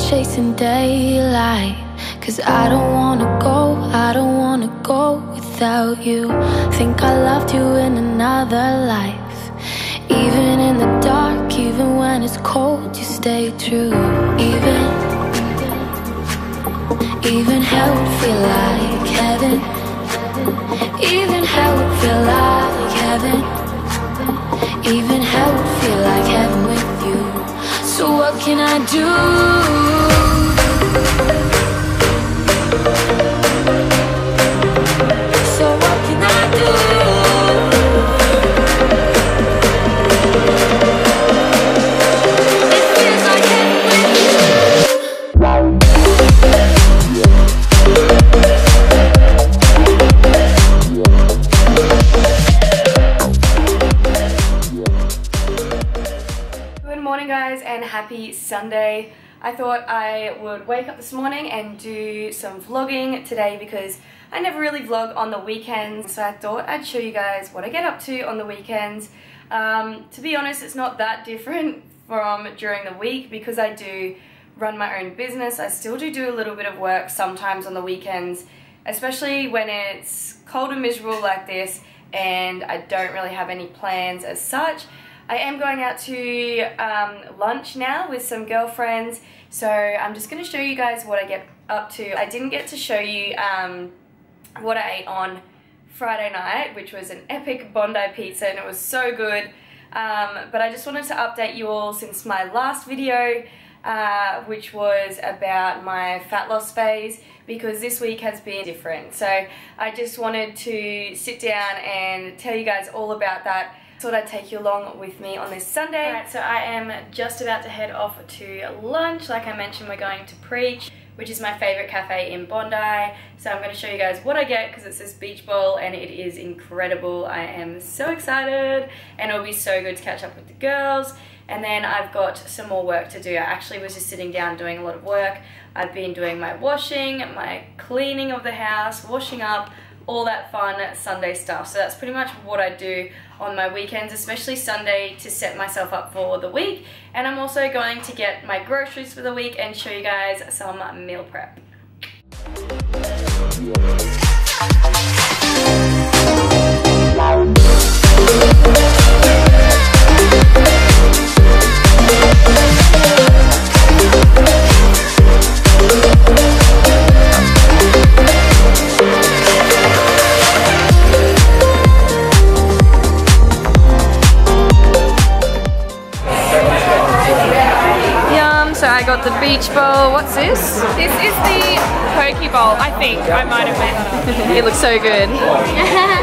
chasing daylight, 'cause I don't wanna go without you. Think I loved you in another life. Even in the dark, even when it's cold, you stay true. Even hell would feel like heaven. Even hell would feel like heaven. Even hell would feel like heaven with you. So what can I do? So what can I do? It feels like heaven with you. Guys, and happy Sunday. I thought I would wake up this morning and do some vlogging today because I never really vlog on the weekends, so I thought I'd show you guys what I get up to on the weekends. To be honest, it's not that different from during the week because I do run my own business. I still do a little bit of work sometimes on the weekends, especially when it's cold and miserable like this and I don't really have any plans as such. I am going out to lunch now with some girlfriends, so I'm just going to show you guys what I get up to. I didn't get to show you what I ate on Friday night, which was an epic Bondi pizza, and it was so good. But I just wanted to update you all since my last video, which was about my fat loss phase, because this week has been different. So I just wanted to sit down and tell you guys all about that. Thought I'd take you along with me on this Sunday. Alright, so I am just about to head off to lunch. Like I mentioned, we're going to Preach, which is my favourite cafe in Bondi. So I'm going to show you guys what I get because it says beach bowl and it is incredible. I am so excited and it'll be so good to catch up with the girls. And then I've got some more work to do. I actually was just sitting down doing a lot of work. I've been doing my washing, my cleaning of the house, washing up, all that fun Sunday stuff. So that's pretty much what I do on my weekends, especially Sunday, to set myself up for the week. And I'm also going to get my groceries for the week and show you guys some meal prep. So I got the beach bowl. What's this? This is the poke bowl, I think. I might have made that up. It looks so good.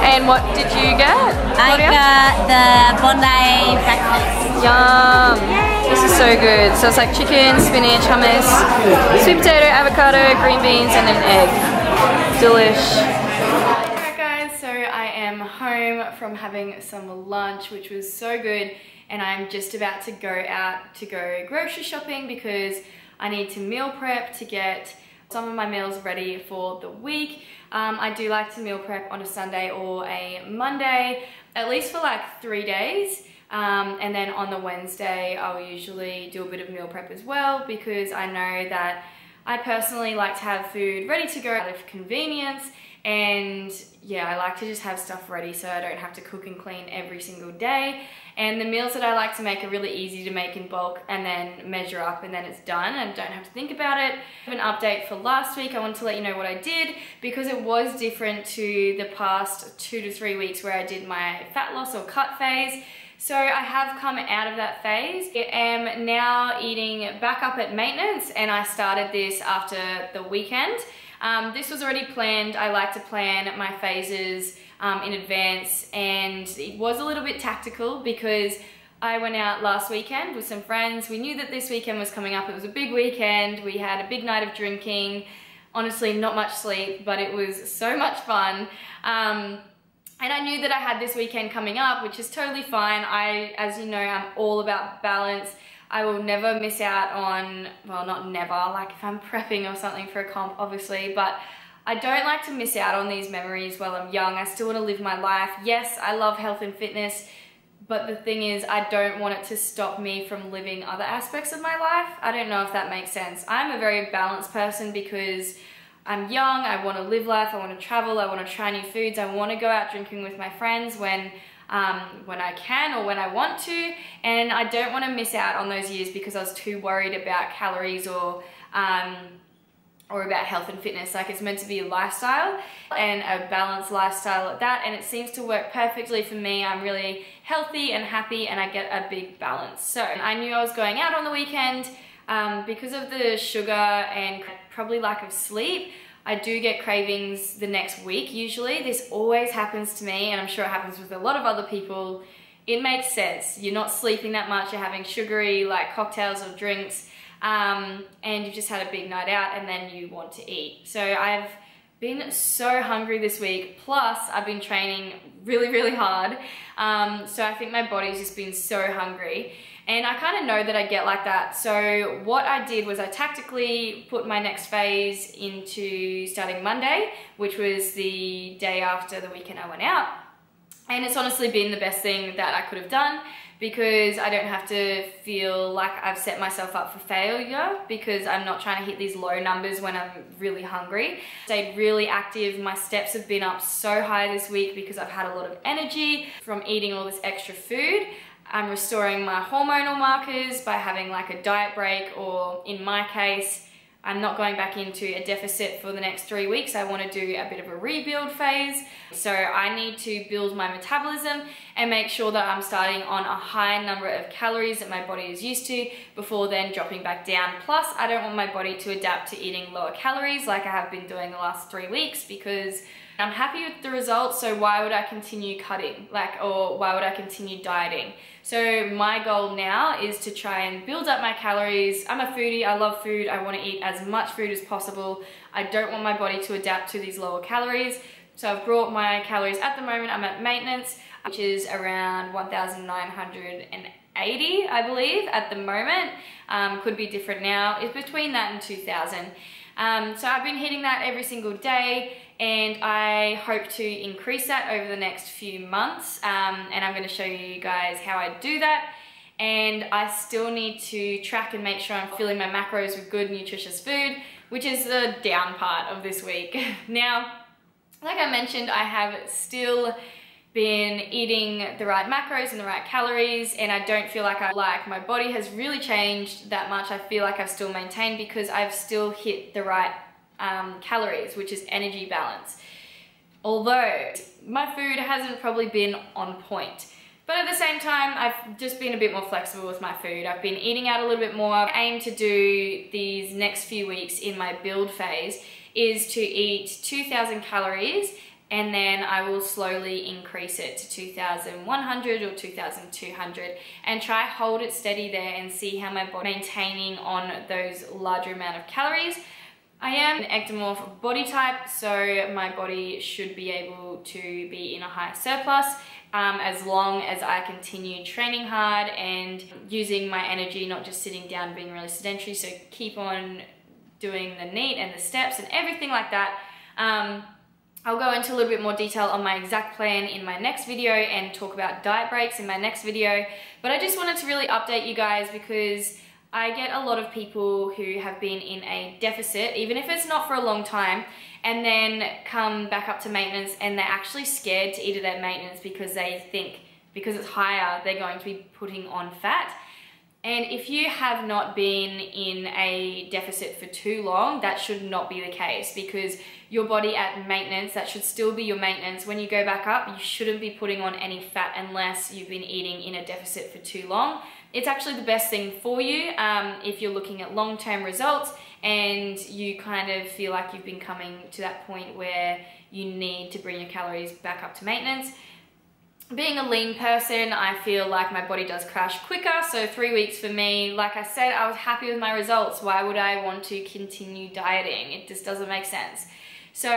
And what did you get, Claudia? I got the Bondi breakfast. Yum! Yay. This is so good. So it's like chicken, spinach, hummus, sweet potato, avocado, green beans, and an egg. Delish. Alright guys, so I am home from having some lunch, which was so good. And I'm just about to go out to go grocery shopping because I need to meal prep to get some of my meals ready for the week. I do like to meal prep on a Sunday or a Monday, at least for like 3 days. And then on the Wednesday, I'll usually do a bit of meal prep as well because I know that I personally like to have food ready to go out of convenience. And yeah, I like to just have stuff ready so I don't have to cook and clean every single day. And the meals that I like to make are really easy to make in bulk and then measure up and then it's done and don't have to think about it. I have an update for last week. I wanted to let you know what I did because it was different to the past 2 to 3 weeks where I did my fat loss or cut phase. So I have come out of that phase. I am now eating back up at maintenance and I started this after the weekend. This was already planned. I like to plan my phases in advance, and it was a little bit tactical because I went out last weekend with some friends. We knew that this weekend was coming up. It was a big weekend. We had a big night of drinking. Honestly, not much sleep, but it was so much fun. And I knew that I had this weekend coming up, which is totally fine. As you know, I'm all about balance. I will never miss out on, well, not never, like if I'm prepping or something for a comp, obviously, but I don't like to miss out on these memories while I'm young. I still want to live my life. Yes, I love health and fitness, but the thing is, I don't want it to stop me from living other aspects of my life. I don't know if that makes sense. I'm a very balanced person because I'm young, I want to live life, I want to travel, I want to try new foods, I want to go out drinking with my friends when I can or when I want to, and I don't want to miss out on those years because I was too worried about calories or about health and fitness. Like, it's meant to be a lifestyle and a balanced lifestyle at that, and it seems to work perfectly for me. I'm really healthy and happy and I get a big balance. So I knew I was going out on the weekend. Because of the sugar and probably lack of sleep, I do get cravings the next week usually. This always happens to me, and I'm sure it happens with a lot of other people. It makes sense. You're not sleeping that much, you're having sugary like cocktails or drinks, and you've just had a big night out and then you want to eat. So I've been so hungry this week, plus I've been training really, really hard. So I think my body's just been so hungry. And I kind of know that I get like that. So what I did was I tactically put my next phase into starting Monday, which was the day after the weekend I went out. And it's honestly been the best thing that I could have done because I don't have to feel like I've set myself up for failure because I'm not trying to hit these low numbers when I'm really hungry. Stayed really active. My steps have been up so high this week because I've had a lot of energy from eating all this extra food. I'm restoring my hormonal markers by having like a diet break, or in my case, I'm not going back into a deficit for the next 3 weeks. I want to do a bit of a rebuild phase. So I need to build my metabolism and make sure that I'm starting on a high number of calories that my body is used to before then dropping back down. Plus, I don't want my body to adapt to eating lower calories like I have been doing the last 3 weeks because I'm happy with the results, so why would I continue cutting? Or why would I continue dieting? So my goal now is to try and build up my calories. I'm a foodie, I love food, I want to eat as much food as possible. I don't want my body to adapt to these lower calories. So I've brought my calories at the moment, I'm at maintenance, which is around 1,980, I believe, at the moment. Could be different now. It's between that and 2,000. So I've been hitting that every single day, and I hope to increase that over the next few months, and I'm going to show you guys how I do that. And I still need to track and make sure I'm filling my macros with good nutritious food, which is the down part of this week. Now, like I mentioned, I have still been eating the right macros and the right calories, and I don't feel like my body has really changed that much. I feel like I've still maintained because I've still hit the right calories, which is energy balance. Although my food hasn't probably been on point. But at the same time, I've just been a bit more flexible with my food. I've been eating out a little bit more. I aim to do these next few weeks in my build phase is to eat 2,000 calories, and then I will slowly increase it to 2,100 or 2,200 and try hold it steady there and see how my body maintaining on those larger amount of calories. I am an ectomorph body type, so my body should be able to be in a higher surplus as long as I continue training hard and using my energy, not just sitting down being really sedentary. So keep on doing the NEAT and the steps and everything like that. I'll go into a little bit more detail on my exact plan in my next video and talk about diet breaks in my next video. But I just wanted to really update you guys because I get a lot of people who have been in a deficit, even if it's not for a long time, and then come back up to maintenance and they're actually scared to eat it at maintenance because they think because it's higher, they're going to be putting on fat. And if you have not been in a deficit for too long, that should not be the case because your body at maintenance, that should still be your maintenance. When you go back up, you shouldn't be putting on any fat unless you've been eating in a deficit for too long. It's actually the best thing for you if you're looking at long-term results and you kind of feel like you've been coming to that point where you need to bring your calories back up to maintenance. Being a lean person, I feel like my body does crash quicker, so 3 weeks for me. Like I said, I was happy with my results. Why would I want to continue dieting? It just doesn't make sense. So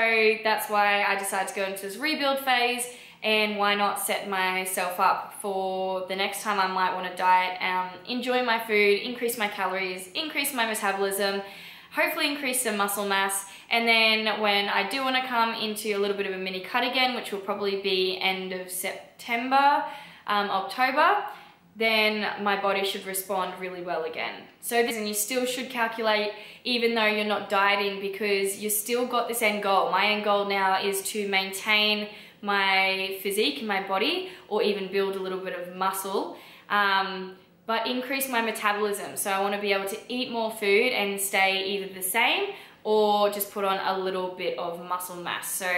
that's why I decided to go into this rebuild phase, and why not set myself up for the next time I might want to diet, enjoy my food, increase my calories, increase my metabolism, hopefully increase some muscle mass. And then when I do want to come into a little bit of a mini cut again, which will probably be end of September, October, then my body should respond really well again. So this, and you still should calculate even though you're not dieting, because you still got this end goal. My end goal now is to maintain my physique in my body, or even build a little bit of muscle, but increase my metabolism. So I want to be able to eat more food and stay either the same or just put on a little bit of muscle mass. So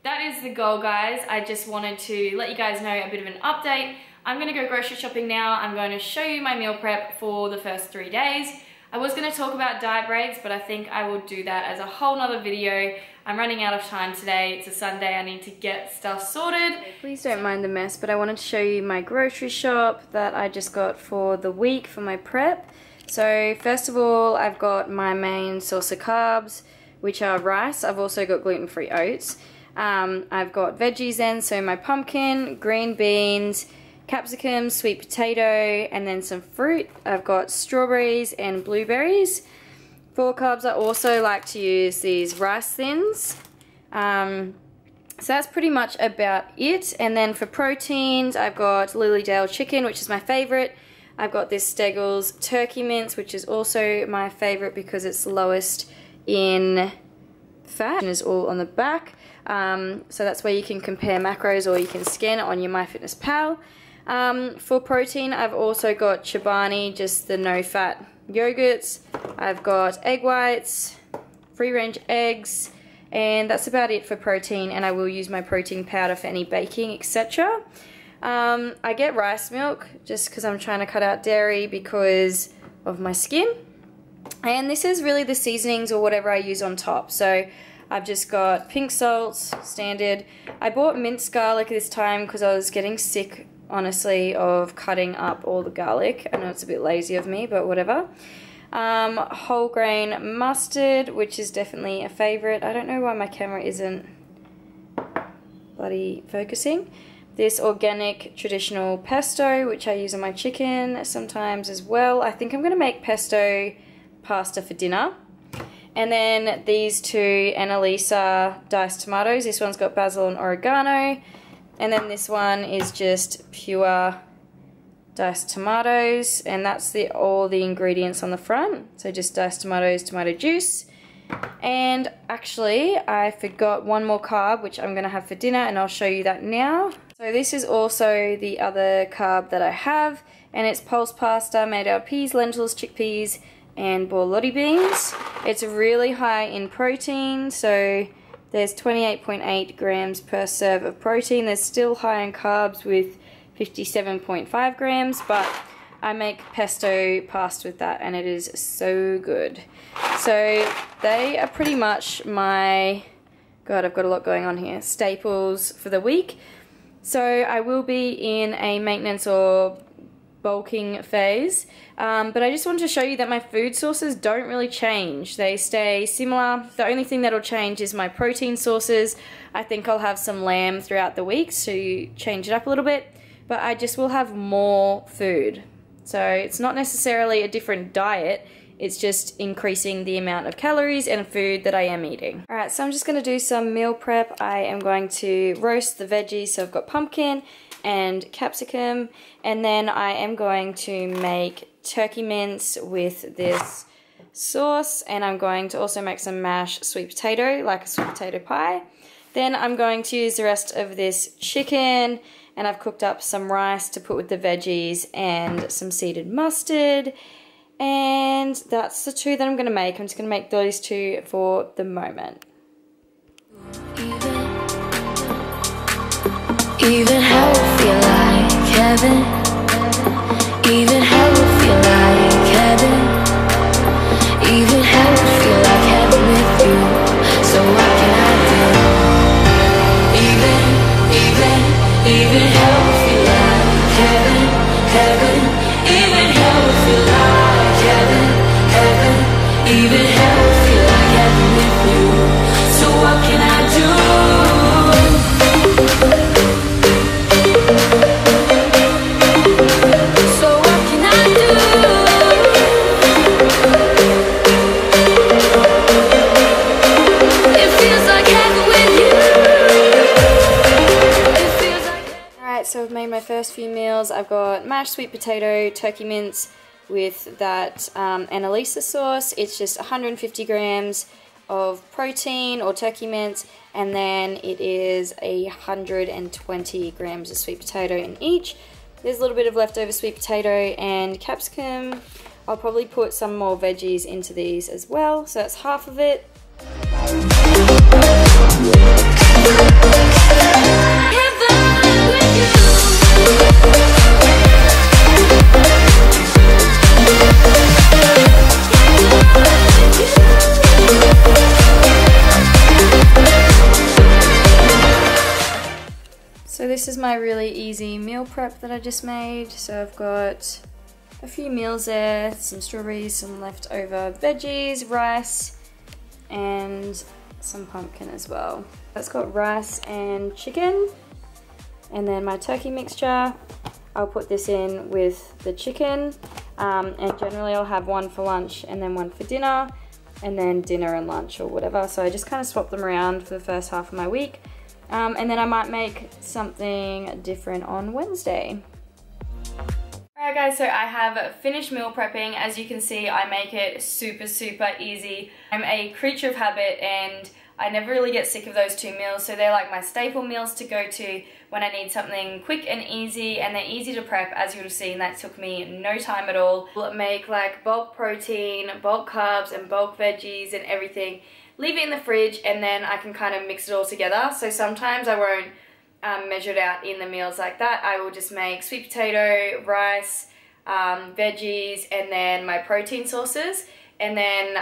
that is the goal, guys. I just wanted to let you guys know a bit of an update. I'm gonna go grocery shopping now. I'm going to show you my meal prep for the first 3 days. I was gonna talk about diet breaks, but I think I will do that as a whole nother video. I'm running out of time today. It's a Sunday, I need to get stuff sorted. Please don't mind the mess, but I wanted to show you my grocery shop that I just got for the week for my prep. So first of all, I've got my main source of carbs, which are rice. I've also got gluten-free oats. I've got veggies then, so my pumpkin, green beans, capsicum, sweet potato, and then some fruit. I've got strawberries and blueberries. For carbs, I also like to use these rice thins. So that's pretty much about it. And then for proteins, I've got Lilydale chicken, which is my favorite. I've got this Steggles turkey mince, which is also my favorite because it's lowest in fat and is all on the back. So that's where you can compare macros, or you can scan it on your MyFitnessPal. For protein, I've also got Chobani, just the no-fat yogurts. I've got egg whites, free-range eggs, and that's about it for protein. And I will use my protein powder for any baking, etc. I get rice milk just because I'm trying to cut out dairy because of my skin. And this is really the seasonings or whatever I use on top. So I've just got pink salt, standard. I bought minced garlic this time because I was getting sick, honestly, of cutting up all the garlic. I know it's a bit lazy of me, but whatever. Whole grain mustard, which is definitely a favorite. I don't know why my camera isn't bloody focusing. This organic traditional pesto, which I use on my chicken sometimes as well. I think I'm going to make pesto pasta for dinner. And then these two Annalisa diced tomatoes. This one's got basil and oregano. And then this one is just pure diced tomatoes. And that's all the ingredients on the front. So just diced tomatoes, tomato juice. And actually, I forgot one more carb, which I'm going to have for dinner, and I'll show you that now. So this is also the other carb that I have, and it's pulse pasta made out of peas, lentils, chickpeas, and borlotti beans. It's really high in protein, so there's 28.8 grams per serve of protein. There's still high in carbs with 57.5 grams, but I make pesto pasta with that, and it is so good. So they are pretty much my, God, I've got a lot going on here, staples for the week. So I will be in a maintenance or bulking phase, but I just wanted to show you that my food sources don't really change. They stay similar. The only thing that'll change is my protein sources. I think I'll have some lamb throughout the week to change it up a little bit, but I just will have more food. So it's not necessarily a different diet, it's just increasing the amount of calories and food that I am eating. Alright, so I'm just going to do some meal prep. I am going to roast the veggies, so I've got pumpkin and capsicum, and then I am going to make turkey mince with this sauce, and I'm going to also make some mashed sweet potato, like a sweet potato pie. Then I'm going to use the rest of this chicken, and I've cooked up some rice to put with the veggies and some seeded mustard. And that's the two that I'm going to make. I'm just going to make those two for the moment. Even hell will feel like heaven. Even hell will feel like heaven. Even hell will feel like heaven with you. So what can I do? Even hell will feel like heaven, heaven. Even hell will feel like heaven, heaven. Even hell will feel like heaven with you. So what can I do? So what can I've got mashed sweet potato, turkey mince with that Annalisa sauce. It's just 150 grams of protein or turkey mince, and then it is 120 grams of sweet potato in each. There's a little bit of leftover sweet potato and capsicum. I'll probably put some more veggies into these as well, so that's half of it. So this is my really easy meal prep that I just made. So I've got a few meals there, some strawberries, some leftover veggies, rice, and some pumpkin as well. It's got rice and chicken, and then my turkey mixture. I'll put this in with the chicken, and generally I'll have one for lunch and then one for dinner, and then dinner and lunch or whatever. So I just kind of swap them around for the first half of my week. And then I might make something different on Wednesday. Alright guys, so I have finished meal prepping. As you can see, I make it super easy. I'm a creature of habit and I never really get sick of those two meals, so they're like my staple meals to go to when I need something quick and easy, and they're easy to prep. As you would have seen, that took me no time at all. I'll make like bulk protein, bulk carbs, and bulk veggies and everything. Leave it in the fridge and then I can kind of mix it all together. So sometimes I won't measure it out in the meals like that. I will just make sweet potato, rice, veggies, and then my protein sources. And then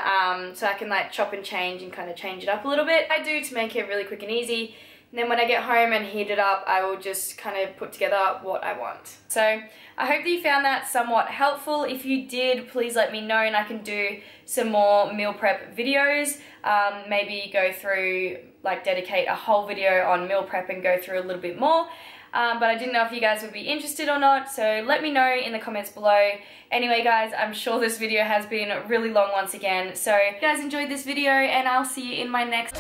so I can like chop and change and kind of change it up a little bit. I do to make it really quick and easy. And then when I get home and heat it up, I will just kind of put together what I want. So I hope that you found that somewhat helpful. If you did, please let me know and I can do some more meal prep videos. Maybe go through, like dedicate a whole video on meal prep and go through a little bit more. But I didn't know if you guys would be interested or not, so let me know in the comments below. Anyway guys, I'm sure this video has been really long once again, so if you guys enjoyed this video, and I'll see you in my next